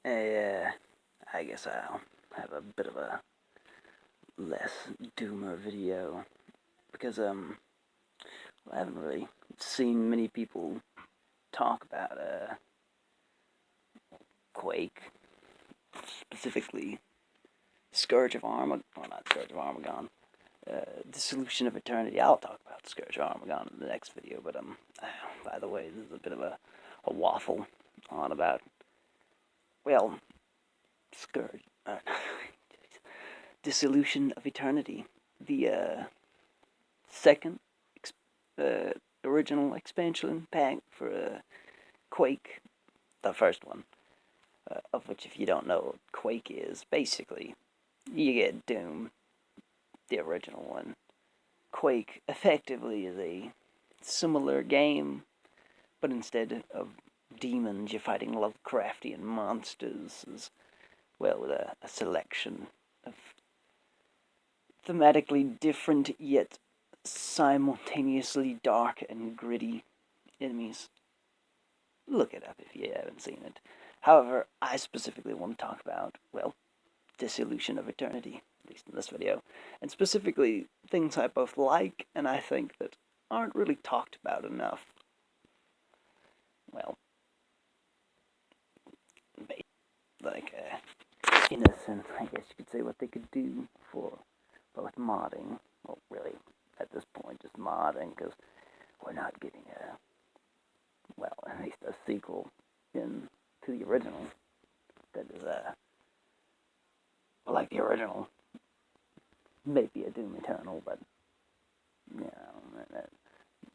I guess I'll have a bit of a less doomer video because I haven't really seen many people talk about Quake, specifically Scourge of Armageddon. Well, not Scourge of Armageddon. Dissolution of Eternity. I'll talk about Scourge of Armageddon in the next video, but by the way, this is a bit of a waffle on about, well, Scourge, Dissolution of Eternity, the second original expansion pack for Quake, the first one, of which, if you don't know what Quake is, basically you get Doom, the original one. Quake effectively is a similar game, but instead of demons, you're fighting Lovecraftian monsters, as well, with a selection of thematically different yet simultaneously dark and gritty enemies. Look it up if you haven't seen it. However, I specifically want to talk about, well, Dissolution of Eternity, at least in this video, and specifically things I both like and I think that aren't really talked about enough. Well, like, in a sense, I guess you could say what they could do for both modding, well, really, at this point, just modding, because we're not getting at least a sequel to the original that is, like the original, maybe a Doom Eternal, but, you know, that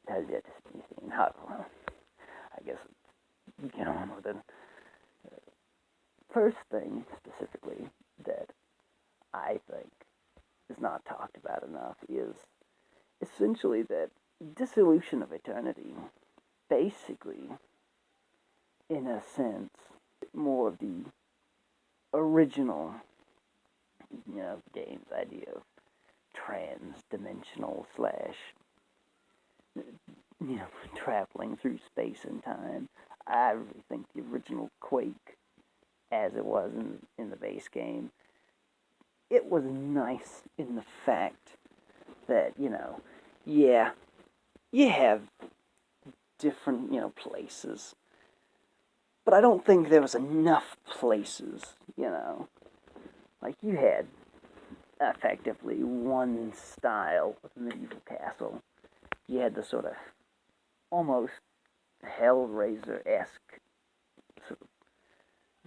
has yet to be seen. However, I guess, get on with it. First thing, specifically, that I think is not talked about enough is essentially that Dissolution of Eternity, basically, in a sense, more of the original, game's idea of trans-dimensional / traveling through space and time. I really think the original Quake, as it was in the base game, it was nice in the fact that, yeah, you have different, places, but I don't think there was enough places, like you had effectively one style of medieval castle. You had the sort of almost Hellraiser-esque sort of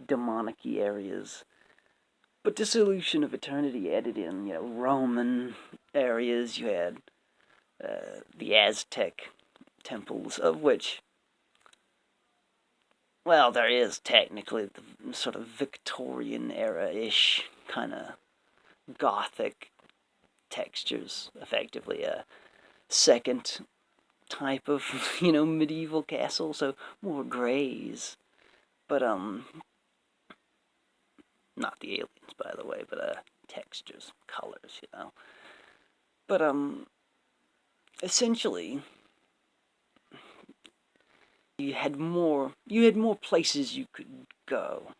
demonic-y areas. But Dissolution of Eternity added in, Roman areas. You had the Aztec temples, of which, well, there is technically the sort of Victorian era-ish kind of Gothic textures, effectively a second type of, medieval castle, so more grays. But, not the aliens, by the way, but, textures, colors, But, essentially, you had more places you could go,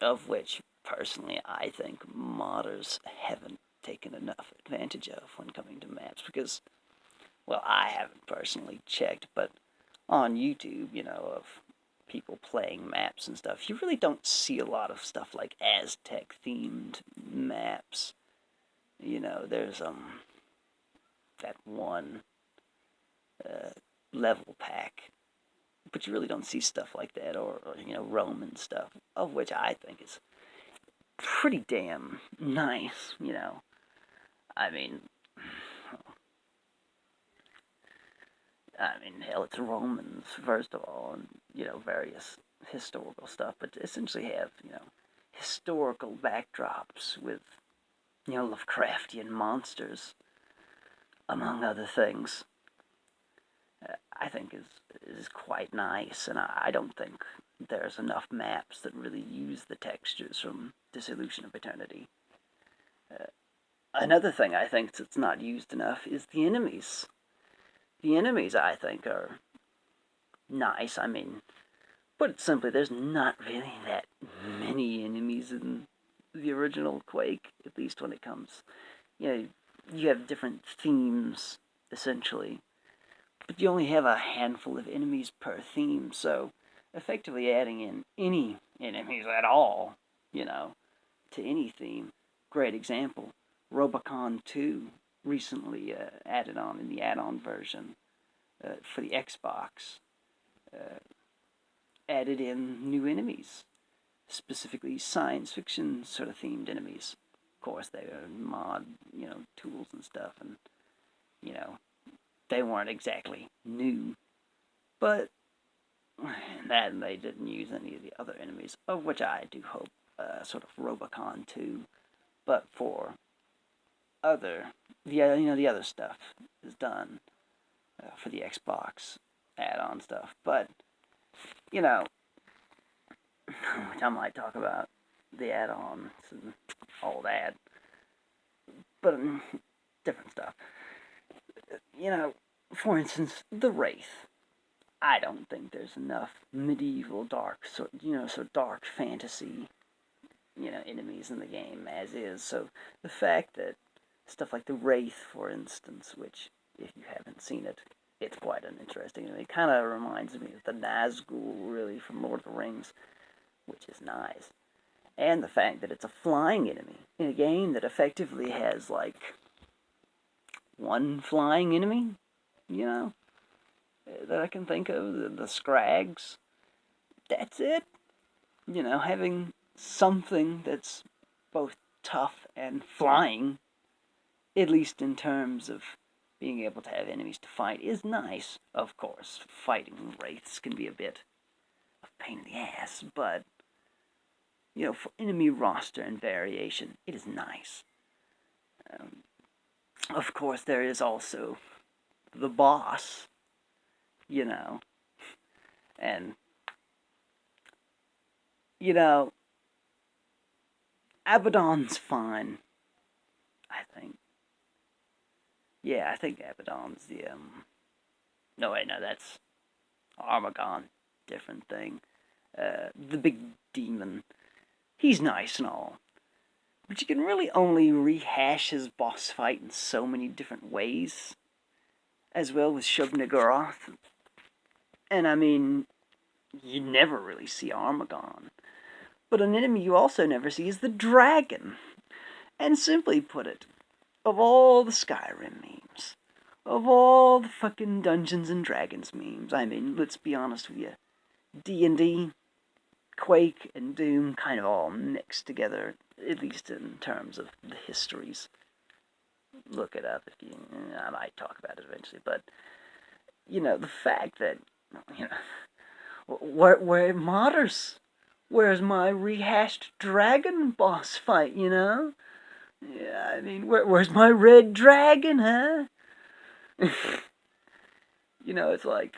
of which, personally, I think modders haven't taken enough advantage of when coming to maps, because, well, I haven't personally checked, but on YouTube, of people playing maps and stuff, you really don't see a lot of stuff like Aztec-themed maps. There's, that one, level pack, but you really don't see stuff like that, or Roman stuff, of which I think is pretty damn nice, I mean, hell, it's Romans, first of all, and, various historical stuff, but to essentially have, historical backdrops with, Lovecraftian monsters, among other things, I think is quite nice, and I don't think there's enough maps that really use the textures from Dissolution of Eternity. Another thing I think that's not used enough is the enemies. The enemies, I think, are nice, but put it simply, there's not really that many enemies in the original Quake, at least when it comes, you have different themes, essentially, but you only have a handful of enemies per theme, so effectively adding in any enemies at all, to any theme. Great example, Robocon 2 recently added on in the add-on version for the Xbox, added in new enemies, specifically science fiction sort of themed enemies. Of course, they are mod, tools and stuff, and, they weren't exactly new, but that they didn't use any of the other enemies, of which I do hope sort of Robocon 2, but for the other stuff is done for the Xbox add-on stuff, but, which I might talk about the add-ons and all that, but different stuff. For instance, the Wraith. I don't think there's enough medieval dark, so dark fantasy, enemies in the game as is. So the fact that stuff like the Wraith, for instance, which if you haven't seen it, it's quite an interesting. It kind of reminds me of the Nazgul, really, from Lord of the Rings, which is nice. And the fact that it's a flying enemy in a game that effectively has like one flying enemy, that I can think of, the Scrags. That's it. Having something that's both tough and flying, at least in terms of being able to have enemies to fight, is nice. Of course, fighting wraiths can be a bit of a pain in the ass, but, for enemy roster and variation, it is nice. Of course, there is also the boss, and, Abaddon's fine, I think. Yeah, I think Abaddon's the, no, wait, no, that's Armagon, different thing. The big demon, he's nice and all, but you can really only rehash his boss fight in so many different ways, as well with Shub-Niggurath. And I mean, you never really see Armagon. But an enemy you also never see is the dragon. And simply put it, of all the Skyrim memes, of all the fucking Dungeons and Dragons memes, I mean, let's be honest with you, D&D, Quake, and Doom kind of all mixed together, at least in terms of the histories. Look it up if you, I might talk about it eventually, but, the fact that, where matters? Where's my rehashed dragon boss fight, Yeah, I mean, where's my red dragon, huh? It's like,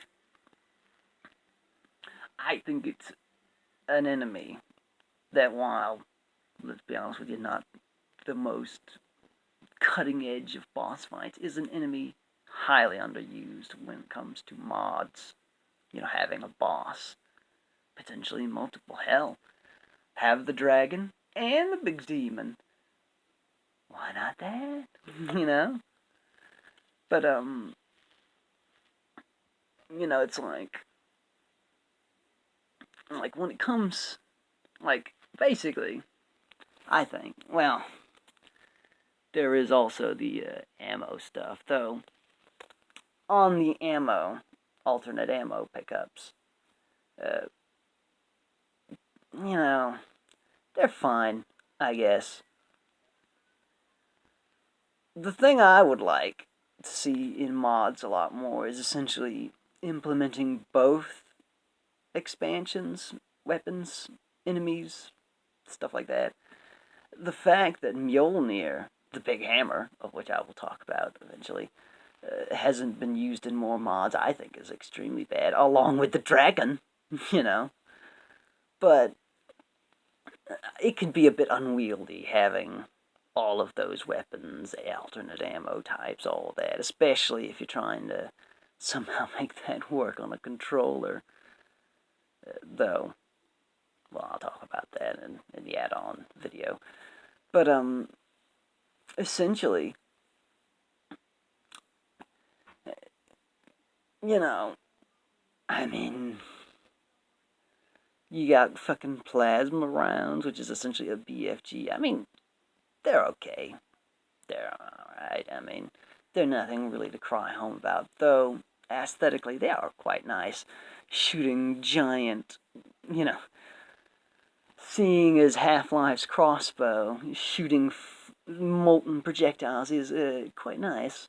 I think it's an enemy that, while, let's be honest with you, not the most cutting edge of boss fights, is an enemy highly underused when it comes to mods. Having a boss, potentially multiple. Hell, have the dragon and the big demon. Why not that? But, it's like when it comes, basically, I think, well, there is also the ammo stuff, though. On the ammo, alternate ammo pickups, they're fine, I guess. The thing I would like to see in mods a lot more is essentially implementing both expansions, weapons, enemies, stuff like that. The fact that Mjolnir, the big hammer, of which I will talk about eventually, hasn't been used in more mods, I think is extremely bad, along with the dragon, But it can be a bit unwieldy having all of those weapons, alternate ammo types, all of that, especially if you're trying to somehow make that work on a controller. though. Well, I'll talk about that in the add-on video. But, essentially, you know, I mean, you got fucking plasma rounds, which is essentially a BFG. I mean, they're okay. They're alright. I mean, they're nothing really to cry home about, though aesthetically they are quite nice. Shooting giant, you know, seeing as Half-Life's crossbow, shooting molten projectiles is quite nice.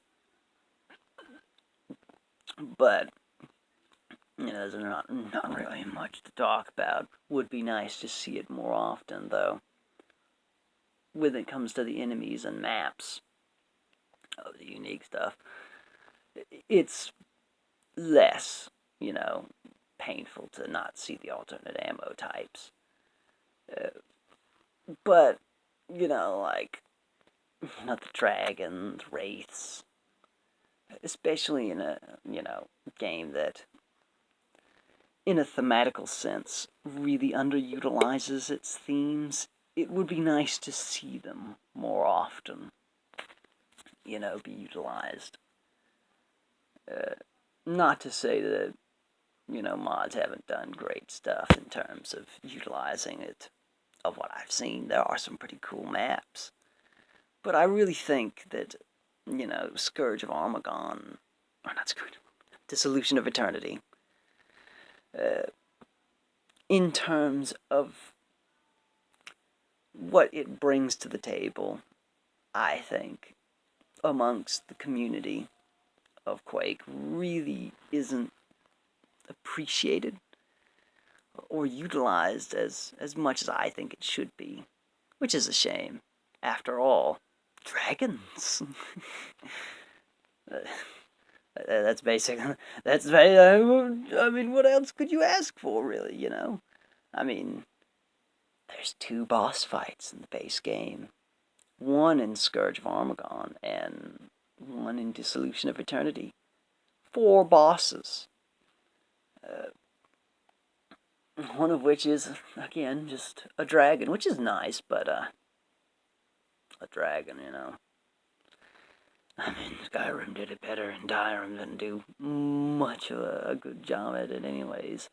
But, you know, there's not really much to talk about. Would be nice to see it more often, though. When it comes to the enemies and maps of the unique stuff, it's less, you know, painful to not see the alternate ammo types. But, you know, like, not the dragons, wraiths, especially in a, you know, game that, in a thematical sense, really underutilizes its themes. It would be nice to see them more often, you know, be utilized. Not to say that, you know, mods haven't done great stuff in terms of utilizing it. Of what I've seen, there are some pretty cool maps. But I really think that, you know, Scourge of Armagon, or not Scourge, Dissolution of Eternity, in terms of what it brings to the table, I think, amongst the community of Quake, really isn't appreciated or utilized as much as I think it should be, which is a shame. After all, dragons. That's basic. That's very. I mean, what else could you ask for, really? You know, I mean, there's 2 boss fights in the base game. One in Scourge of Armagon and one in Dissolution of Eternity. 4 bosses. One of which is, again, just a dragon, which is nice, but, a dragon, you know. I mean, Skyrim did it better, and Skyrim didn't do much of a good job at it anyways.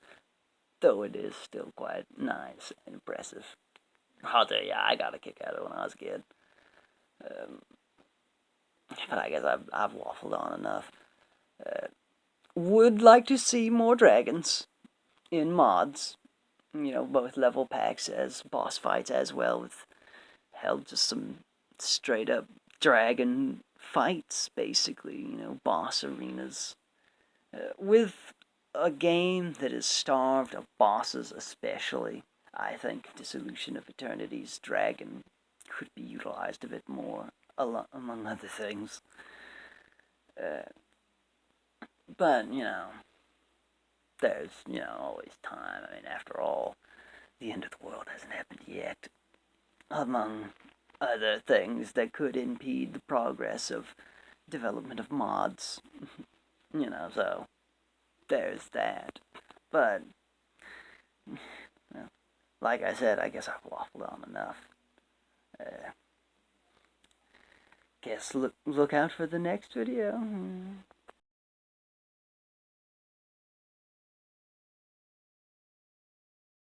Though it is still quite nice and impressive. I'll tell you, I got a kick out of it when I was a kid. But I guess I've waffled on enough. Would like to see more dragons in mods. You know, both level packs as boss fights as well, with, hell, just some straight up dragon fights, basically, you know, boss arenas. With a game that is starved of bosses especially, I think Dissolution of Eternity's dragon could be utilized a bit more, among other things. But, you know, there's, you know, always time. I mean, after all, the end of the world hasn't happened yet. Among other things that could impede the progress of development of mods. You know, so there's that. But, you know, like I said, I guess I've waffled on enough. Guess look out for the next video.